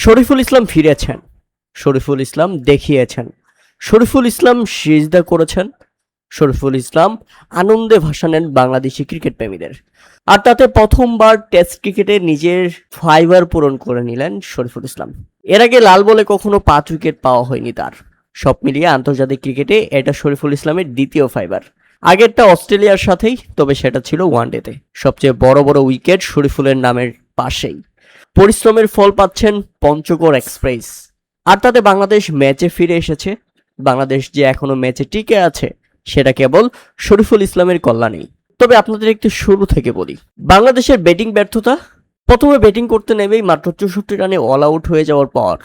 শরীফুল ইসলাম ফিরেছেন, শরীফুল ইসলাম দেখিয়েছেন, শরীফুল ইসলাম সিজদা করেছেন, শরীফুল ইসলাম আনন্দে ভাষা নেন বাংলাদেশি ক্রিকেট প্রেমীদের। আর তাতে প্রথমবার টেস্ট ক্রিকেটে নিজের ফাইবার পূরণ করে নিলেন শরীফুল ইসলাম। এর আগে লাল বলে কখনো 5 উইকেট পাওয়া হয়নি তার। সব মিলিয়ে আন্তর্জাতিক ক্রিকেটে এটা শরীফুল ইসলামের দ্বিতীয় ফাইবার। আগেরটা অস্ট্রেলিয়ার সাথেই, তবে সেটা ছিল ওয়ানডেতে। সবচেয়ে বড় বড় উইকেট শরীফুলের নামের পাশেই। পরিশ্রমের ফল পাচ্ছেন পঞ্চগড় এক্সপ্রেস। আর তাতে বাংলাদেশ ম্যাচে ফিরে এসেছে। বাংলাদেশ যে এখনো ম্যাচে টিকে আছে সেটা কেবল শরীফুল ইসলামের কল্যাণেই। তবে আপনাদের একটু শুরু থেকে বলি, বাংলাদেশের ব্যাটিং ব্যর্থতা। প্রথমে ব্যাটিং করতে নেমেই মাত্র 64 রানে অল আউট হয়ে যাওয়ার পর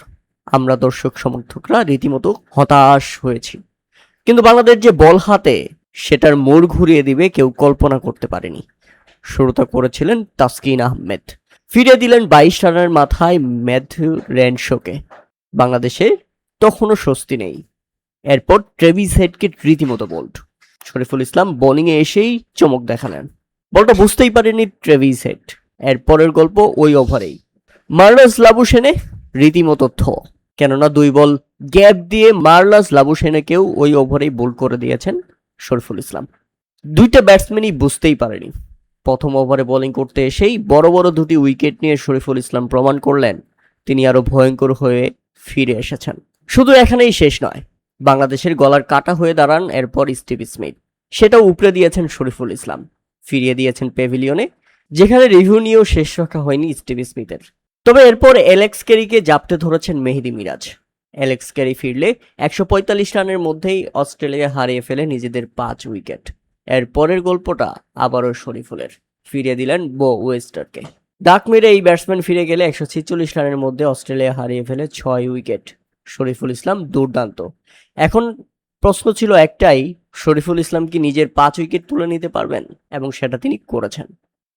আমরা দর্শক সমর্থকরা রীতিমতো হতাশ হয়েছি। কিন্তু বাংলাদেশ যে বল হাতে সেটার মোড় ঘুরিয়ে দিবে কেউ কল্পনা করতে পারেনি। শুরুটা করেছিলেন তাসকিন আহমেদ, ফিরে দিলেন 22 রানের মাথায় ম্যাথিউ রেনশোকে। বাংলাদেশে তখনও স্বস্তি নেই। এরপর ট্রেভিস হেডকে রীতিমতো বোল্ড। শরীফুল ইসলাম বোলিংয়ে এসেই চমক দেখালেন। বলটা বুঝতেই পারেনি ট্রেভিস হেড। এরপরের গল্প ওই ওভারেই মার্লাস লাবুশেনে রীতিমতো কেননা 2 বল গ্যাপ দিয়ে মার্লাস লাবুশেনেকেও ওই ওভারেই বোল্ড করে দিয়েছেন শরীফুল ইসলাম। দুইটা ব্যাটসম্যানই বুঝতেই পারেনি। প্রথম ওভারে বোলিং করতে এসেই বড় বড় 2টি উইকেট নিয়ে শরীফুল ইসলাম প্রমাণ করলেন তিনি আরো ভয়ঙ্কর হয়ে ফিরে এসেছেন। শুধু এখানেই শেষ নয়, বাংলাদেশের গলার কাটা হয়ে দাঁড়ান এরপর স্টিভ স্মিথ। সেটাও উপড়ে দিয়েছেন শরীফুল ইসলাম, ফিরিয়ে দিয়েছেন প্যাভিলিয়নে, যেখানে রিভিউ নিয়েও শেষ রাখা হয়নি স্টিভ স্মিথের। তবে এরপর অ্যালেক্স ক্যারিকে জাপটে ধরেছেন মেহেদী মিরাজ। অ্যালেক্স ক্যারি ফিরলে 145 রানের মধ্যেই অস্ট্রেলিয়া হারিয়ে ফেলে নিজেদের 5 উইকেট। এর পরের গল্পটা আবারও শরীফুলের, ফিরিয়ে দিলেন বো ওয়েস্টারকে। ডাক মেরে এই ব্যাটসম্যান ফিরে গেলে 146 রানের মধ্যে অস্ট্রেলিয়া হারিয়ে ফেলে 6 উইকেট। শরীফুল ইসলাম দুর্দান্ত। এখন প্রশ্ন ছিল একটাই, শরীফুল ইসলাম কি নিজের 5 উইকেট তুলে নিতে পারবেন? এবং সেটা তিনি করেছেন।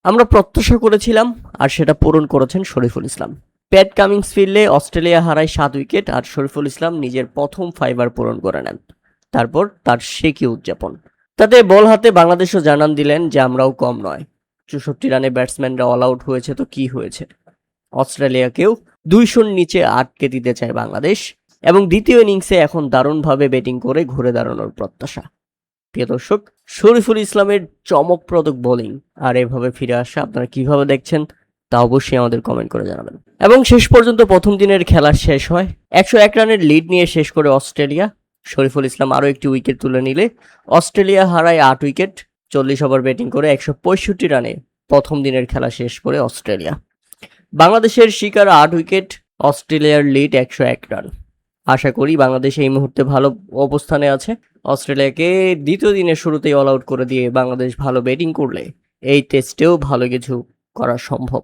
আমরা প্রত্যাশা করেছিলাম, আর সেটা পূরণ করেছেন শরীফুল ইসলাম। প্যাট কামিংস ফিরলে অস্ট্রেলিয়া হারায় 7 উইকেট, আর শরীফুল ইসলাম নিজের প্রথম ফাইবার পূরণ করে নেন। তারপর তার সে কি উদযাপন। তাতে বল হাতে বাংলাদেশও জানান দিলেন যে আমরাও কম নয়। 64 রানে ব্যাটসম্যানরা অল আউট হয়েছে তো কি হয়েছে, অস্ট্রেলিয়াকেও 200 নিচে আটকে দিতে চায় বাংলাদেশ। এবং দ্বিতীয় ইনিংসে এখন দারুণভাবে ব্যাটিং করে ঘুরে দাঁড়ানোর প্রত্যাশা। প্রিয় দর্শক, শরীফুল ইসলামের চমকপ্রদ বোলিং আর এভাবে ফিরে আসা আপনারা কিভাবে দেখছেন তা অবশ্যই আমাদের কমেন্ট করে জানাবেন। এবং শেষ পর্যন্ত প্রথম দিনের খেলা শেষ হয় 101 রানের লিড নিয়ে শেষ করে অস্ট্রেলিয়া। শরীফুল ইসলাম আরও একটি উইকেট তুলে নিলে অস্ট্রেলিয়া হারায় 8 উইকেট। 40 ওভার ব্যাটিং করে 165 রানে প্রথম দিনের খেলা শেষ করে অস্ট্রেলিয়া। বাংলাদেশের শিকার 8 উইকেট, অস্ট্রেলিয়ার লিড 101 রান। আশা করি বাংলাদেশ এই মুহূর্তে ভালো অবস্থানে আছে। অস্ট্রেলিয়াকে দ্বিতীয় দিনের শুরুতেই অল আউট করে দিয়ে বাংলাদেশ ভালো ব্যাটিং করলে এই টেস্টেও ভালো কিছু করা সম্ভব।